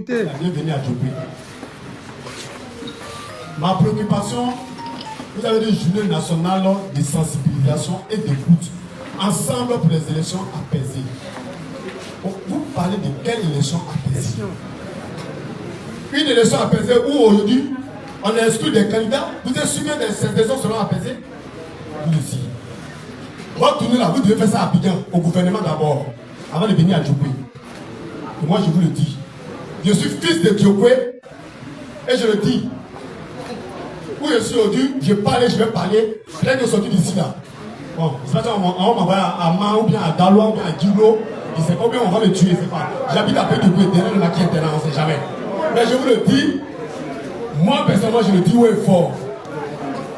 Écoutez. Bienvenue à Djobé. Ma préoccupation, vous avez une journée nationale de sensibilisation et d'écoute. Ensemble pour les élections apaisées. Vous parlez de quelle élection apaisée? Une élection apaisée où aujourd'hui, on exclut des candidats. Vous êtes sûr que ces élections seront apaisées? Vous aussi. Retournez là, vous devez faire ça à Abidjan, au gouvernement d'abord, avant de venir à Djobé. Et moi, je vous le dis. Je suis fils de Djobé et je le dis. Où je suis aujourd'hui, je parle et je vais parler. Plein de sorties d'ici là. Bon, c'est pas ça, on va m'envoyer à Man ou bien à Daloa ou bien à Djiblo. Je ne sais pas combien on va me tuer, c'est pas. J'habite à Pédoukou, derrière le maquis interne, on ne sait jamais. Mais je vous le dis, moi personnellement, je le dis haut et fort.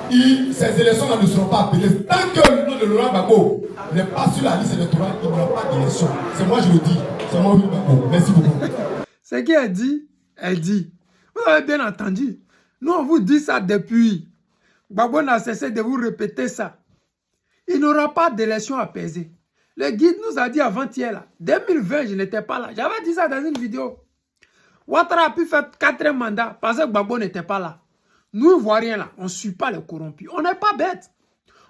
Ces élections-là ne seront pas appelées. Tant que le nom de Laurent Gbagbo n'est pas sur la liste électorale, il n'y aura pas d'élection. C'est moi, je le dis. C'est moi, Laurent Gbagbo. Merci beaucoup. Ce qu'elle dit, elle dit. Vous avez bien entendu. Nous, on vous dit ça depuis. Gbagbo n'a cessé de vous répéter ça. Il n'y aura pas d'élection apaisée. Le guide nous a dit avant-hier, là, 2020, je n'étais pas là. J'avais dit ça dans une vidéo. Ouattara a pu faire 4 mandats parce que Gbagbo n'était pas là. Nous, Ivoiriens, là, on ne suit pas les corrompus. On n'est pas bêtes.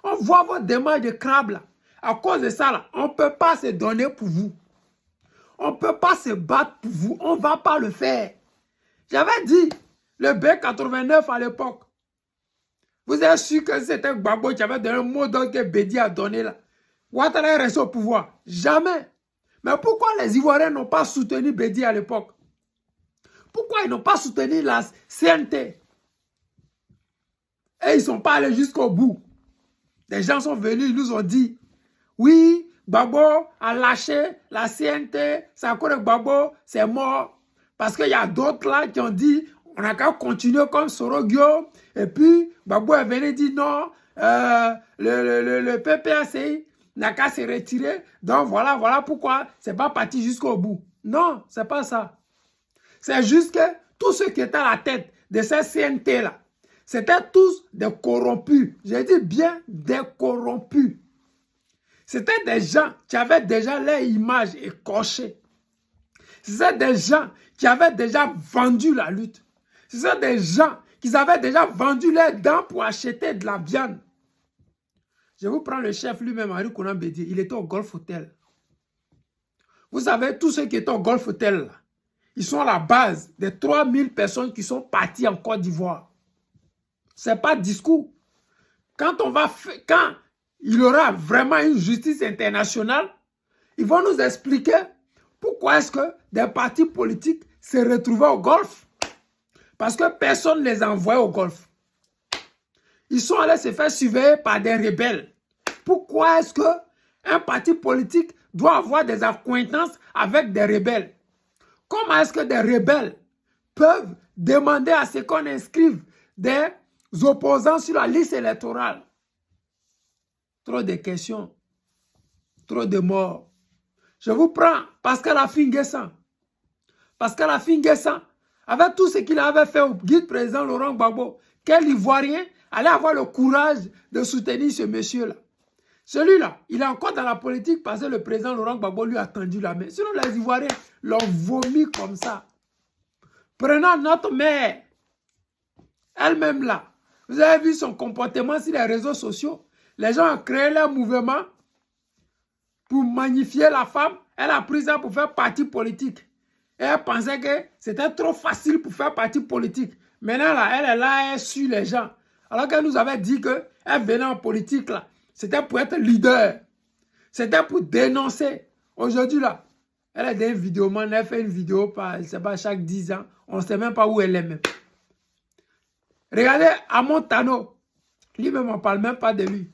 On voit votre démarche de crabe, là. À cause de ça, là, on ne peut pas se donner pour vous. On ne peut pas se battre pour vous. On ne va pas le faire. J'avais dit, le B89 à l'époque, vous êtes sûr que c'était Gbagbo qui avait donné un mot d'ordre que Bédi a donné là. Ouattara est resté au pouvoir. Jamais. Mais pourquoi les Ivoiriens n'ont pas soutenu Bédi à l'époque? Pourquoi ils n'ont pas soutenu la CNT? Et ils ne sont pas allés jusqu'au bout. Des gens sont venus, ils nous ont dit, oui, Gbagbo a lâché la CNT, c'est à cause de Gbagbo, c'est mort. Parce qu'il y a d'autres là qui ont dit, on n'a qu'à continuer comme Sorogio. Et puis, Gbagbo est venu dire non, le PPACI n'a qu'à se retirer. Donc voilà pourquoi c'est pas parti jusqu'au bout. Non, c'est pas ça. C'est juste que tous ceux qui étaient à la tête de cette CNT là, c'était tous des corrompus. J'ai dit bien des corrompus. C'était des gens qui avaient déjà leur image écorchée. C'était des gens qui avaient déjà vendu la lutte. C'était des gens qui avaient déjà vendu leurs dents pour acheter de la viande. Je vous prends le chef lui-même, Henri Konan Bédié. Il était au Golf Hotel. Vous savez, tous ceux qui étaient au Golf Hotel, là, ils sont à la base des 3000 personnes qui sont parties en Côte d'Ivoire. Ce n'est pas discours. Quand il y aura vraiment une justice internationale, ils vont nous expliquer pourquoi est-ce que des partis politiques se retrouvaient au Golfe. Parce que personne ne les a envoyés au Golfe. Ils sont allés se faire surveiller par des rebelles. Pourquoi est-ce qu'un parti politique doit avoir des accointances avec des rebelles? Comment est-ce que des rebelles peuvent demander à ce qu'on inscrive des opposants sur la liste électorale? Trop de questions, trop de morts. Je vous prends Pascal Affi-N'Guessan. Pascal Affi-N'Guessan, avec tout ce qu'il avait fait au guide président Laurent Gbagbo, quel Ivoirien allait avoir le courage de soutenir ce monsieur-là? Celui-là, il est encore dans la politique parce que le président Laurent Gbagbo lui a tendu la main. Sinon, les Ivoiriens l'ont vomi comme ça. Prenons notre mère, elle-même là. Vous avez vu son comportement sur les réseaux sociaux. Les gens ont créé leur mouvement pour magnifier la femme. Elle a pris ça pour faire parti politique. Et elle pensait que c'était trop facile pour faire parti politique. Maintenant, là, elle est là, elle suit les gens. Alors qu'elle nous avait dit qu'elle venait en politique, là. C'était pour être leader. C'était pour dénoncer. Aujourd'hui, là, elle est des vidéomans. Elle fait une vidéo par, je ne sais pas, chaque 10 ans. On ne sait même pas où elle est même. Regardez Amon Tano. Lui-même, on ne parle même pas de lui.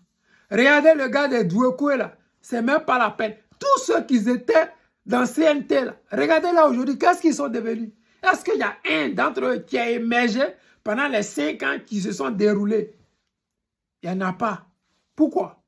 Regardez le gars de Douekoué, là. C'est même pas la peine. Tous ceux qui étaient dans CNT, là. Regardez là aujourd'hui, qu'est-ce qu'ils sont devenus? Est-ce qu'il y a un d'entre eux qui a émergé pendant les 5 ans qui se sont déroulés? Il n'y en a pas. Pourquoi?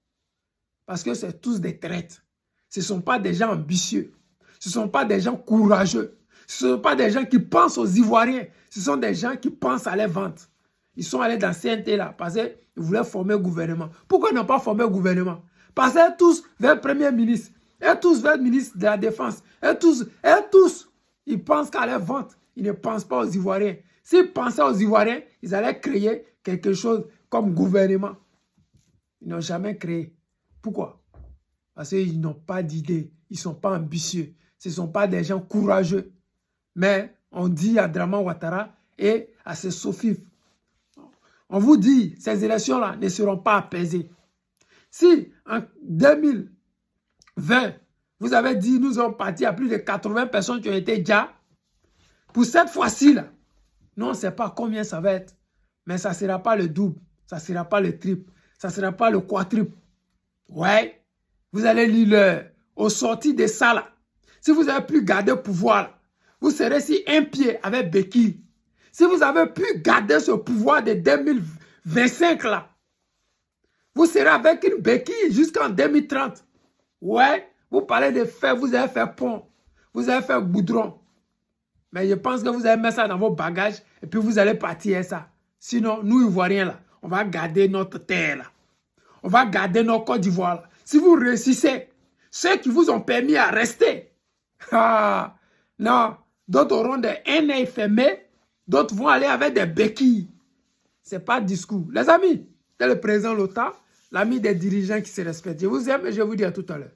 Parce que c'est tous des traites. Ce ne sont pas des gens ambitieux. Ce ne sont pas des gens courageux. Ce ne sont pas des gens qui pensent aux Ivoiriens. Ce sont des gens qui pensent à les ventes. Ils sont allés dans CNT là parce qu'ils voulaient former un gouvernement. Pourquoi ils n'ont pas formé un gouvernement? Parce qu'ils tous vers le Premier ministre. Et tous vers le ministre de la Défense. Et tous, ils pensent qu'à les ventes. ils ne pensent pas aux Ivoiriens. S'ils pensaient aux Ivoiriens, ils allaient créer quelque chose comme gouvernement. Ils n'ont jamais créé. Pourquoi? Parce qu'ils n'ont pas d'idées. Ils ne sont pas ambitieux. Ce ne sont pas des gens courageux. Mais on dit à Draman Ouattara et à ses sophies, on vous dit, ces élections-là ne seront pas apaisées. Si en 2020, vous avez dit, nous sommes partis à plus de 80 personnes qui ont été déjà, pour cette fois-ci, là, nous, on ne sait pas combien ça va être. Mais ça ne sera pas le double, ça ne sera pas le triple, ça ne sera pas le quadruple. Ouais, vous allez lire au sorti de ça, là. Si vous avez pu garder le pouvoir, là, vous serez si un pied avec Béki. Si vous avez pu garder ce pouvoir de 2025 là, vous serez avec une béquille jusqu'en 2030. Ouais, vous parlez de faire, vous avez fait pont, vous avez fait goudron. Mais je pense que vous allez mettre ça dans vos bagages et puis vous allez partir ça. Sinon, nous Ivoiriens là, on va garder notre terre là. On va garder notre Côte d'Ivoire là. Si vous réussissez, ceux qui vous ont permis à rester, non, d'autres auront des haines fermés. D'autres vont aller avec des béquilles. Ce n'est pas discours. Les amis, c'est le président Lota, l'ami des dirigeants qui se respectent. Je vous aime et je vous dis à tout à l'heure.